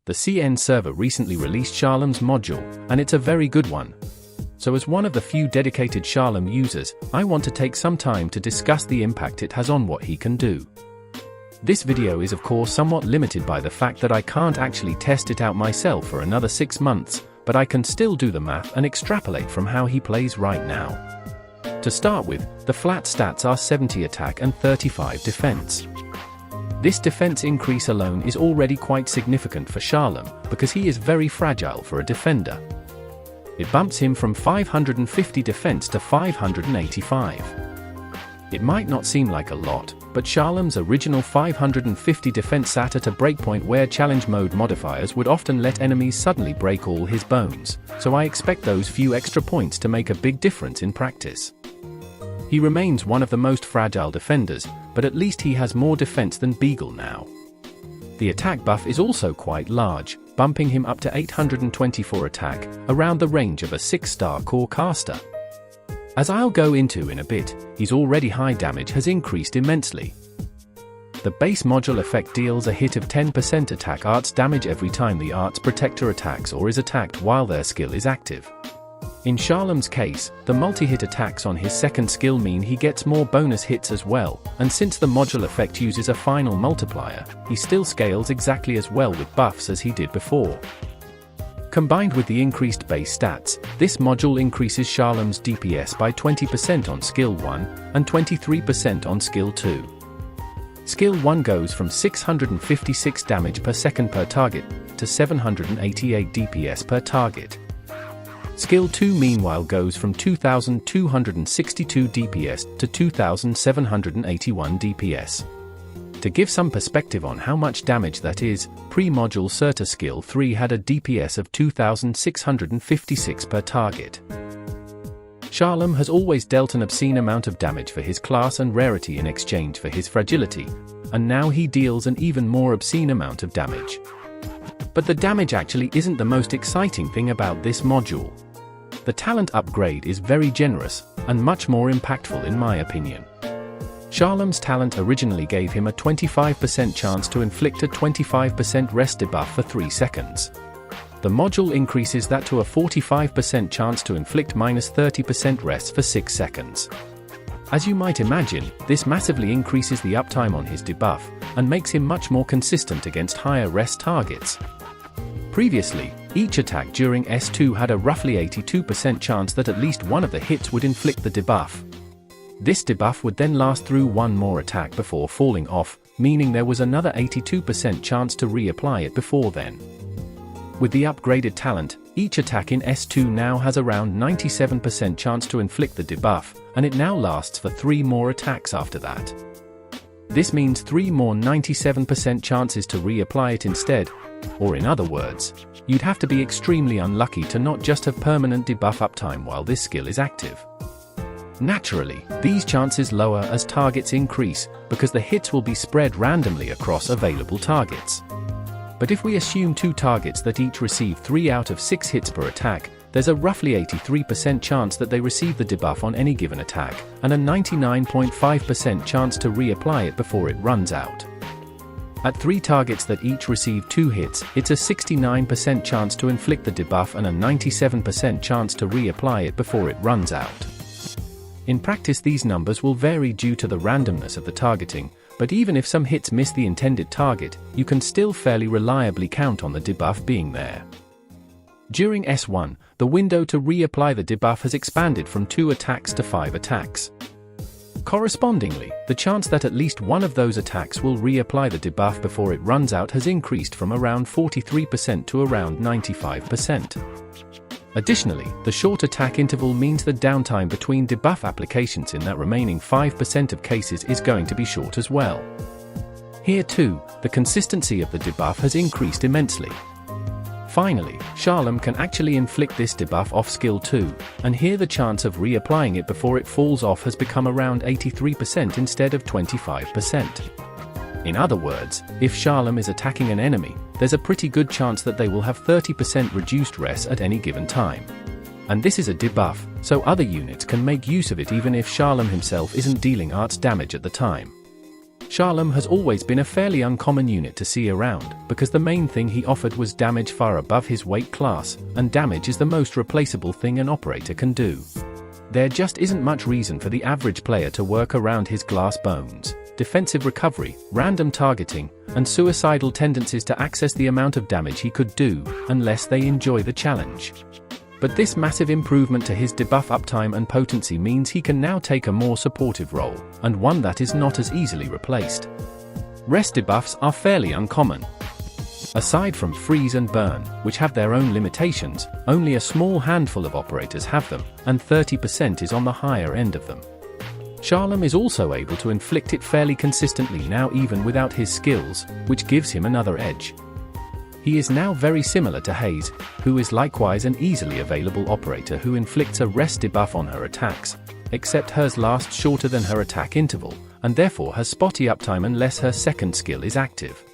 The CN server recently released Shalem's module, and it's a very good one. So as one of the few dedicated Shalem users, I want to take some time to discuss the impact it has on what he can do. This video is of course somewhat limited by the fact that I can't actually test it out myself for another 6 months, but I can still do the math and extrapolate from how he plays right now. To start with, the flat stats are 70 attack and 35 defense. This defense increase alone is already quite significant for Shalem, because he is very fragile for a defender. It bumps him from 550 defense to 585. It might not seem like a lot, but Shalem's original 550 defense sat at a breakpoint where challenge mode modifiers would often let enemies suddenly break all his bones, so I expect those few extra points to make a big difference in practice. He remains one of the most fragile defenders, but at least he has more defense than Beagle now. The attack buff is also quite large, bumping him up to 824 attack, around the range of a 6-star core caster. As I'll go into in a bit, his already high damage has increased immensely. The base module effect deals a hit of 10% attack arts damage every time the arts protector attacks or is attacked while their skill is active. In Shalem's case, the multi-hit attacks on his second skill mean he gets more bonus hits as well, and since the module effect uses a final multiplier, he still scales exactly as well with buffs as he did before. Combined with the increased base stats, this module increases Shalem's DPS by 20% on skill 1, and 23% on skill 2. Skill 1 goes from 656 damage per second per target, to 788 DPS per target. Skill 2 meanwhile goes from 2262 DPS to 2781 DPS. To give some perspective on how much damage that is, pre-module Certa Skill 3 had a DPS of 2656 per target. Shalem has always dealt an obscene amount of damage for his class and rarity in exchange for his fragility, and now he deals an even more obscene amount of damage. But the damage actually isn't the most exciting thing about this module. The talent upgrade is very generous, and much more impactful in my opinion. Shalem's talent originally gave him a 25% chance to inflict a 25% rest debuff for 3 seconds. The module increases that to a 45% chance to inflict -30% rest for 6 seconds. As you might imagine, this massively increases the uptime on his debuff, and makes him much more consistent against higher rest targets. Previously, each attack during S2 had a roughly 82% chance that at least one of the hits would inflict the debuff. This debuff would then last through one more attack before falling off, meaning there was another 82% chance to reapply it before then. With the upgraded talent, each attack in S2 now has around 97% chance to inflict the debuff, and it now lasts for 3 more attacks after that. This means 3 more 97% chances to reapply it instead, or in other words, you'd have to be extremely unlucky to not just have permanent debuff uptime while this skill is active. Naturally, these chances lower as targets increase, because the hits will be spread randomly across available targets. But if we assume 2 targets that each receive 3 out of 6 hits per attack, there's a roughly 83% chance that they receive the debuff on any given attack, and a 99.5% chance to reapply it before it runs out. At 3 targets that each receive 2 hits, it's a 69% chance to inflict the debuff and a 97% chance to reapply it before it runs out. In practice these numbers will vary due to the randomness of the targeting, but even if some hits miss the intended target, you can still fairly reliably count on the debuff being there. During S1, the window to reapply the debuff has expanded from 2 attacks to 5 attacks. Correspondingly, the chance that at least one of those attacks will reapply the debuff before it runs out has increased from around 43% to around 95%. Additionally, the short attack interval means the downtime between debuff applications in that remaining 5% of cases is going to be short as well. Here too, the consistency of the debuff has increased immensely. Finally, Shalem can actually inflict this debuff off skill 2, and here the chance of reapplying it before it falls off has become around 83% instead of 25%. In other words, if Shalem is attacking an enemy, there's a pretty good chance that they will have 30% reduced res at any given time. And this is a debuff, so other units can make use of it even if Shalem himself isn't dealing arts damage at the time. Shalem has always been a fairly uncommon unit to see around, because the main thing he offered was damage far above his weight class, and damage is the most replaceable thing an operator can do. There just isn't much reason for the average player to work around his glass bones, defensive recovery, random targeting, and suicidal tendencies to access the amount of damage he could do, unless they enjoy the challenge. But this massive improvement to his debuff uptime and potency means he can now take a more supportive role, and one that is not as easily replaced. Rest debuffs are fairly uncommon. Aside from freeze and burn, which have their own limitations, only a small handful of operators have them, and 30% is on the higher end of them. Shalem is also able to inflict it fairly consistently now even without his skills, which gives him another edge. He is now very similar to Hayes, who is likewise an easily available operator who inflicts a rest debuff on her attacks, except hers lasts shorter than her attack interval, and therefore has spotty uptime unless her second skill is active.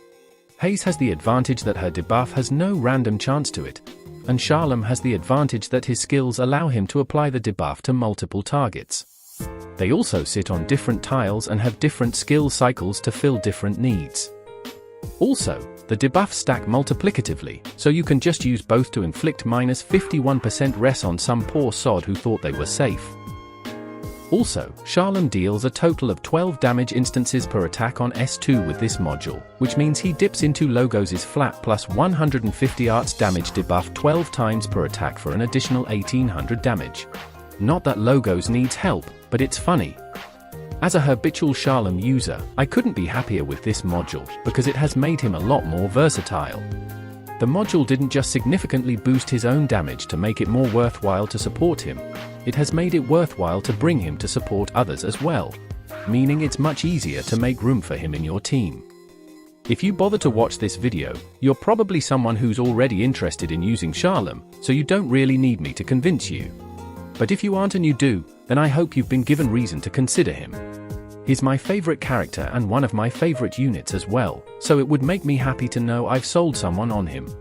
Hayes has the advantage that her debuff has no random chance to it, and Shalem has the advantage that his skills allow him to apply the debuff to multiple targets. They also sit on different tiles and have different skill cycles to fill different needs. Also, the debuffs stack multiplicatively, so you can just use both to inflict -51% res on some poor sod who thought they were safe. Also, Shalem deals a total of 12 damage instances per attack on S2 with this module, which means he dips into Logos' flat plus 150 arts damage debuff 12 times per attack for an additional 1800 damage. Not that Logos needs help, but it's funny. As a habitual Shalem user, I couldn't be happier with this module, because it has made him a lot more versatile. The module didn't just significantly boost his own damage to make it more worthwhile to support him, it has made it worthwhile to bring him to support others as well, meaning it's much easier to make room for him in your team. If you bother to watch this video, you're probably someone who's already interested in using Shalem, so you don't really need me to convince you. But if you aren't and you do, then I hope you've been given reason to consider him. He's my favorite character and one of my favorite units as well, so it would make me happy to know I've sold someone on him.